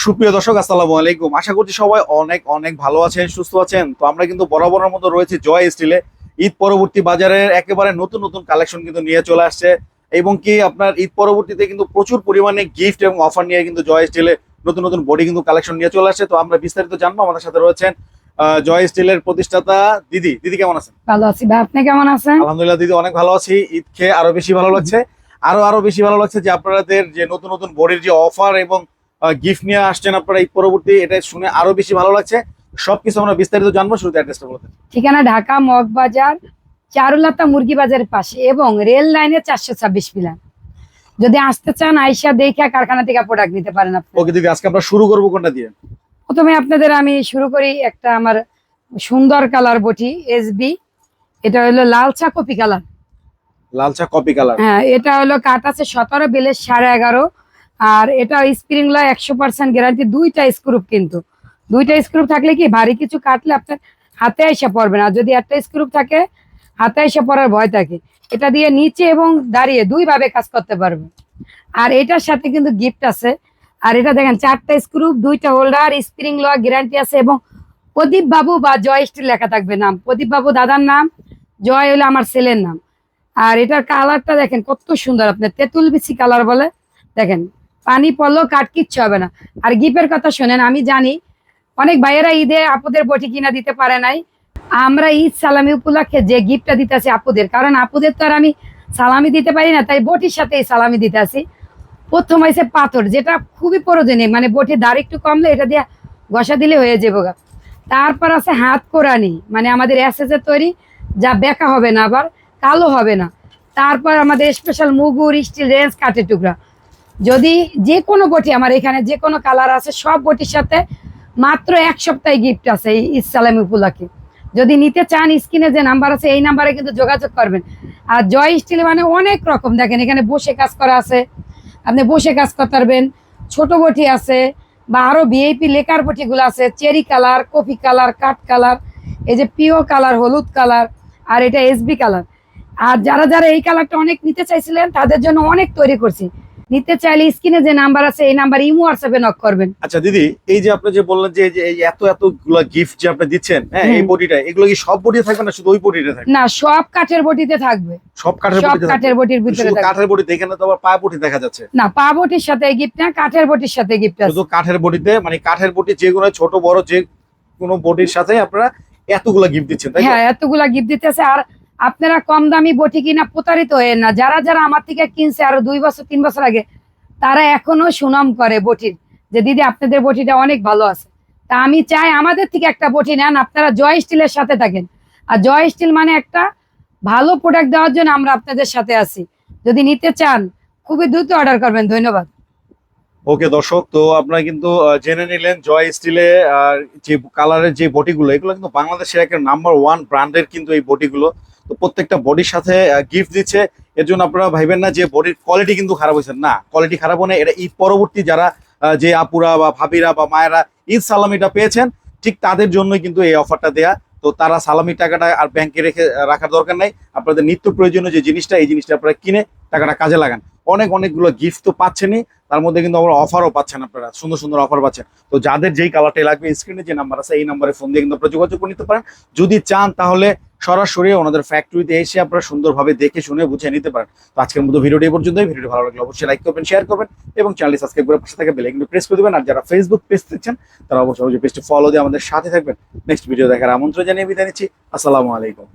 সুপ্রিয় দর্শক, আসসালামু আলাইকুম। আশা করছি সবাই অনেক অনেক ভালো আছেন, সুস্থ আছেন। তো আমরা কিন্তু বরাবরের মতো রয়েছে জয় স্টিলে। ঈদ পরবর্তী বাজারের একেবারে নতুন নতুন কালেকশন কিন্তু নিয়ে চলে আসছে, এবং কি আপনার ঈদ পরবর্তীতে কিন্তু প্রচুর পরিমাণে গিফট এবং অফার নিয়ে কিন্তু জয় স্টিলে নতুন নতুন বডি কিন্তু কালেকশন নিয়ে চলে আসছে। তো আমরা বিস্তারিত জানবো। আমাদের সাথে রয়েছেন জয় স্টিলের প্রতিষ্ঠাতা দিদি। দিদি কেমন আছেন? ভালো আছি ভাই, আপনি কেমন আছেন? আলহামদুলিল্লাহ দিদি, অনেক ভালো আছি। ঈদ খেয়ে আরো বেশি ভালো লাগছে। আরো বেশি ভালো লাগছে যে আপনাদের যে নতুন নতুন বডির যে অফার এবং গিফট নিয়ে আসছেন আপনারা ঈদ পরবর্তী, এটা শুনে আরো বেশি ভালো লাগছে। সবকিছু আমরা বিস্তারিত জানবো। শুরুতে অ্যাড্রেসটা বলতে। ঠিকানা ঢাকা মগবাজার, চারুলতা মুরগি বাজারের পাশে এবং রেল লাইনে 426 পিলার। যদি আসতে চান আইসা দেখে কারখানা থেকে প্রোডাক্ট নিতে পারেন আপনি। ওকে দিদি, আজকে আমরা শুরু করবো কোনটা দিয়ে? প্রথমে আপনাদের আমি শুরু করি একটা আমার সুন্দর কালার বটি এসবি। এটা হলো লাল চা কপি কালার। লাল চা কপি কালার। হ্যাঁ, এটা হলো কাঠ আছে 17 বেলের 11.5। আর এটা স্প্রিং লা 100% গ্যারান্টি। দুইটা স্ক্রুপ, কিন্তু দুইটা স্ক্রুপ থাকলে কি ভারী কিছু কাটলে আপনার হাতে আইসা পড়বে না। যদি একটা স্ক্রুপ থাকে হাতে আইসা পড়ার ভয় থাকে। এটা দিয়ে নিচে এবং দাঁড়িয়ে দুই ভাবে কাজ করতে পারবে। আর এটার সাথে কিন্তু গিফট আছে। আর এটা দেখেন 4টা স্ক্রুপ, 2টা হোল্ডার, স্প্রিং ল গ্যারান্টি আছে এবং প্রদীপ বাবু বা জয় স্টিল লেখা থাকবে নাম। প্রদীপ বাবু দাদার নাম, জয় হলো আমার ছেলের নাম। আর এটার কালারটা দেখেন কত সুন্দর, আপনার তেঁতুল বিচি কালার বলে। দেখেন পানি পড়লেও কাট কিচ্ছু হবে না। আর গিফটের কথা শোনেন, আমি জানি অনেক ভাইয়েরা ঈদে আপুদের বটি কিনা দিতে পারে নাই। আমরা ঈদ সালামি উপলক্ষে যে গিফটটা দিতেছি আপুদের, কারণ আপুদের তো আর আমি সালামি দিতে পারি না, তাই বটির সাথে এই সালামি দিতে আসি। প্রথম হয়েছে পাথর, যেটা খুবই প্রয়োজনীয়, মানে বটির দাঁড় একটু কমলে এটা দিয়ে ঘষা দিলে হয়ে যাবো গা। তারপর আছে হাত কোরানি, মানে আমাদের এসএসের তৈরি, যা বেঁকা হবে না আবার কালো হবে না। তারপর আমাদের স্পেশাল মুগুর স্টিল রেঞ্জ কাঠের টুকরা। যদি যে কোনো বটি আমার এখানে যে কোনো কালার আছে, সব বটির সাথে মাত্র 1 সপ্তাহে গিফট আছে এই ঈদ সালামি উপলক্ষে। যদি নিতে চান স্ক্রিনে যে নাম্বার আছে এই নাম্বারে কিন্তু যোগাযোগ করবেন। আর জয় স্টিল মানে অনেক রকম, দেখেন এখানে বসে কাজ করা আছে, আপনি বসে কাজ করতে পারবেন। ছোট বটি আছে বা আরো ভিআইপি লেকার বটিগুলো আছে, চেরি কালার, কফি কালার, কাঠ কালার, এই যে পিও কালার, হলুদ কালার, আর এটা এসবি কালার। আর যারা যারা এই কালারটা অনেক নিতে চাইছিলেন তাদের জন্য অনেক তৈরি করছি। নিতে চাইলে স্ক্রিনে যে নাম্বার আছে এই নাম্বার ইমো হোয়াটসঅ্যাপে নক করবেন। আচ্ছা দিদি, এই যে আপনি যে বললেন যে এই এতগুলো গিফট যে আপনি দিচ্ছেন, হ্যাঁ, এই বডিটা, এগুলো কি সব বডি থাকবে না শুধু ওই বডিটা থাকবে? না, সব কাঠের বটিতে থাকবে। সব কাঠের সব বডিতে কাঠের বটির ভিতরে শুধু থাকবে। কাঠের বডিতে? এখানে তো আবার পা বডি দেখা যাচ্ছে। না, পা বটির সাথে গিফট না, কাঠের বটির সাথে গিফট আছে। শুধু কাঠের বডিতে, মানে কাঠের বডি যে কোনো ছোট বড় যে কোনো বডির সাথে আপনারা এতগুলা গিফট দিচ্ছেন, তাই তো? হ্যাঁ, এতগুলা গিফট দিতেছে। আর আপনারা কম দামি বটি কিনা প্রতারিত হয়ে না। যারা যারা আমার থেকে কিনছে আরো 2 বছর 3 বছর আগে, তারা এখনো সুনাম করে বটির, যে দিদি আপনাদের বটিটা অনেক ভালো আছে। তা আমি চাই আমাদের থেকে একটা বটি নেন, আপনারা জয় স্টিলের সাথে থাকেন। আর জয় স্টিল মানে একটা ভালো প্রোডাক্ট দেওয়ার জন্য আমরা আপনাদের সাথে আছি। যদি নিতে চান খুবই দ্রুত অর্ডার করবেন। ধন্যবাদ। ওকে দর্শক, তো আপনারা কিন্তু জেনে নিলেন জয় স্টিলে যে কালারের যে বটিগুলো, এগুলো কিন্তু বাংলাদেশের একটা নাম্বার 1 ব্র্যান্ডের কিন্তু এই বটিগুলো। তো প্রত্যেকটা বডির সাথে গিফট দিচ্ছে। এর জন্য আপনারা ভাইবেন না যে বডির কোয়ালিটি কিন্তু খারাপ হয়েছে, না, কোয়ালিটি খারাপ হয় না। এটা ঈদ পরবর্তী যারা যে আপুরা বা ভাবিরা বা মায়েরা ঈদ সালামিটা পেয়েছেন, ঠিক তাদের জন্যই কিন্তু এই অফারটা দেয়া। তো তারা সালামির টাকাটা আর ব্যাংকে রাখার দরকার নাই। আপনাদের নিত্য প্রয়োজনীয় যে জিনিসটা, এই জিনিসটা আপনারা কিনে টাকাটা কাজে লাগান। অনেকগুলো গিফট তো পাচ্ছেনই, তার মধ্যে কিন্তু আমরা অফারও পাচ্ছেন, আপনারা সুন্দর সুন্দর অফার পাচ্ছেন। তো যাদের যেই কালারটাই লাগবে স্ক্রিনে যে নাম্বার আছে এই নাম্বারে ফোন দিয়ে কিন্তু আপনারা যোগাযোগ করে নিতে পারেন। যদি চান তাহলে সরাসরি ওনাদের ফ্যাক্টরিতে এসে আপনারা সুন্দরভাবে দেখে শুনে বুঝে নিতে পারেন। তো আজকের মতো ভিডিওটি এই পর্যন্তই। ভিডিওটি ভালো লাগলে অবশ্যই লাইক করবেন, শেয়ার করবেন এবং চ্যানেলটি সাবস্ক্রাইব করে পাশে থাকা বেল আইকনটি প্রেস করে দেবেন। আর যারা ফেসবুক পেজ দেখছেন তারা অবশ্যই পেজটি ফলো দিয়ে আমাদের সাথে থাকবেন। নেক্সট ভিডিও দেখার আমন্ত্রণ জানিয়ে বিদায় নিচ্ছি। আসসালামু আলাইকুম।